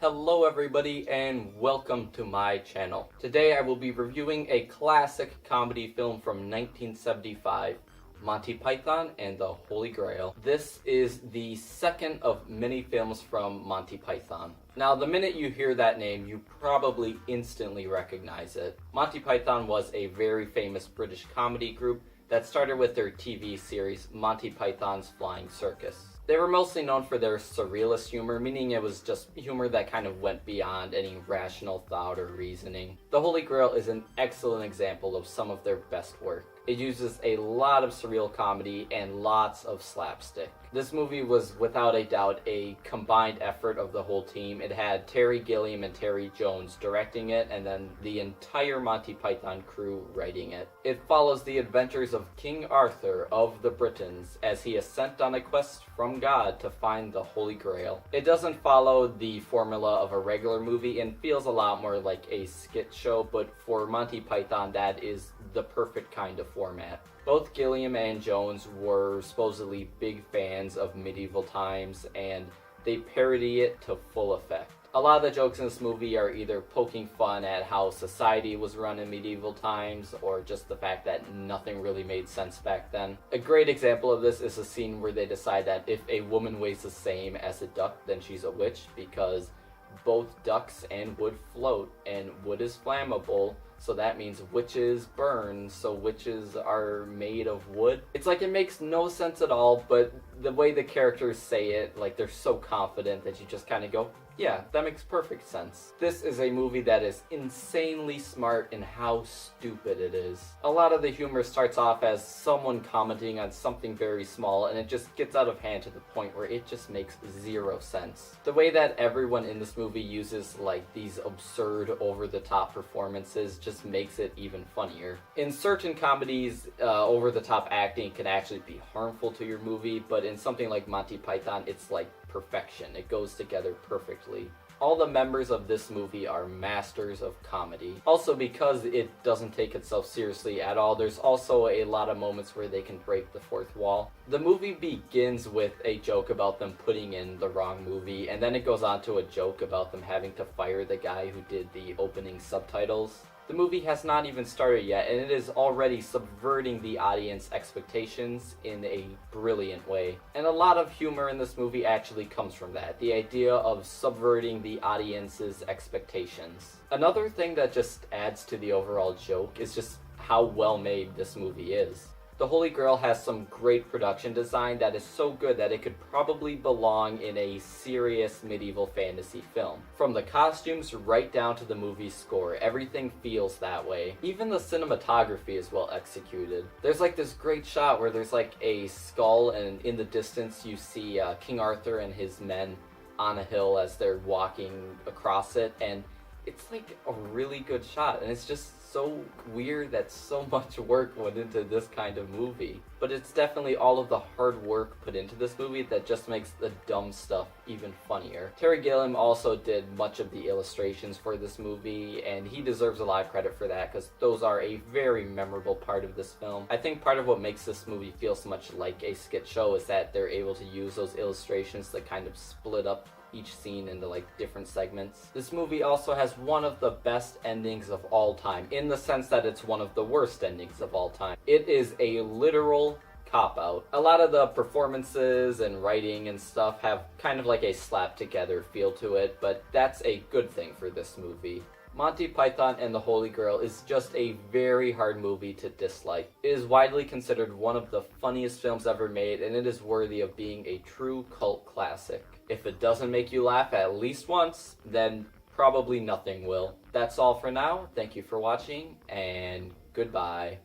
Hello everybody and welcome to my channel. Today I will be reviewing a classic comedy film from 1975, Monty Python and the Holy Grail. This is the second of many films from Monty Python. Now, the minute you hear that name, you probably instantly recognize it. Monty Python was a very famous British comedy group that started with their TV series Monty Python's Flying Circus. They were mostly known for their surrealist humor, meaning it was just humor that kind of went beyond any rational thought or reasoning. The Holy Grail is an excellent example of some of their best work. It uses a lot of surreal comedy and lots of slapstick. This movie was without a doubt a combined effort of the whole team. It had Terry Gilliam and Terry Jones directing it, and then the entire Monty Python crew writing it. It follows the adventures of King Arthur of the Britons as he is sent on a quest from God to find the Holy Grail. It doesn't follow the formula of a regular movie and feels a lot more like a skit show, but for Monty Python that is the perfect kind of format. Both Gilliam and Jones were supposedly big fans of medieval times, and they parody it to full effect. A lot of the jokes in this movie are either poking fun at how society was run in medieval times, or just the fact that nothing really made sense back then. A great example of this is a scene where they decide that if a woman weighs the same as a duck, then she's a witch, because both ducks and wood float, and wood is flammable, so that means witches burn, so witches are made of wood. It's like it makes no sense at all, but the way the characters say it, like they're so confident that you just kind of go, yeah, that makes perfect sense. This is a movie that is insanely smart in how stupid it is. A lot of the humor starts off as someone commenting on something very small, and it just gets out of hand to the point where it just makes zero sense. The way that everyone in this movie uses like these absurd over-the-top performances just makes it even funnier. In certain comedies, over-the-top acting can actually be harmful to your movie, but in something like Monty Python, it's like perfection. It goes together perfectly. All the members of this movie are masters of comedy. Also, because it doesn't take itself seriously at all, there's also a lot of moments where they can break the fourth wall. The movie begins with a joke about them putting in the wrong movie, and then it goes on to a joke about them having to fire the guy who did the opening subtitles. The movie has not even started yet, and it is already subverting the audience expectations in a brilliant way. And a lot of humor in this movie actually comes from that, the idea of subverting the audience's expectations. Another thing that just adds to the overall joke is just how well made this movie is. The Holy Grail has some great production design that is so good that it could probably belong in a serious medieval fantasy film. From the costumes right down to the movie score, everything feels that way. Even the cinematography is well executed. There's like this great shot where there's like a skull, and in the distance you see King Arthur and his men on a hill as they're walking across it, and it's like a really good shot, and it's just so weird that so much work went into this kind of movie. But it's definitely all of the hard work put into this movie that just makes the dumb stuff even funnier. Terry Gilliam also did much of the illustrations for this movie, and he deserves a lot of credit for that because those are a very memorable part of this film. I think part of what makes this movie feel so much like a skit show is that they're able to use those illustrations to kind of split up each scene into like different segments. This movie also has one of the best endings of all time, in the sense that it's one of the worst endings of all time. It is a literal cop-out. A lot of the performances and writing and stuff have kind of like a slap together feel to it, but that's a good thing for this movie. Monty Python and the Holy Grail is just a very hard movie to dislike. It is widely considered one of the funniest films ever made, and it is worthy of being a true cult classic. If it doesn't make you laugh at least once, then probably nothing will. That's all for now. Thank you for watching, and goodbye.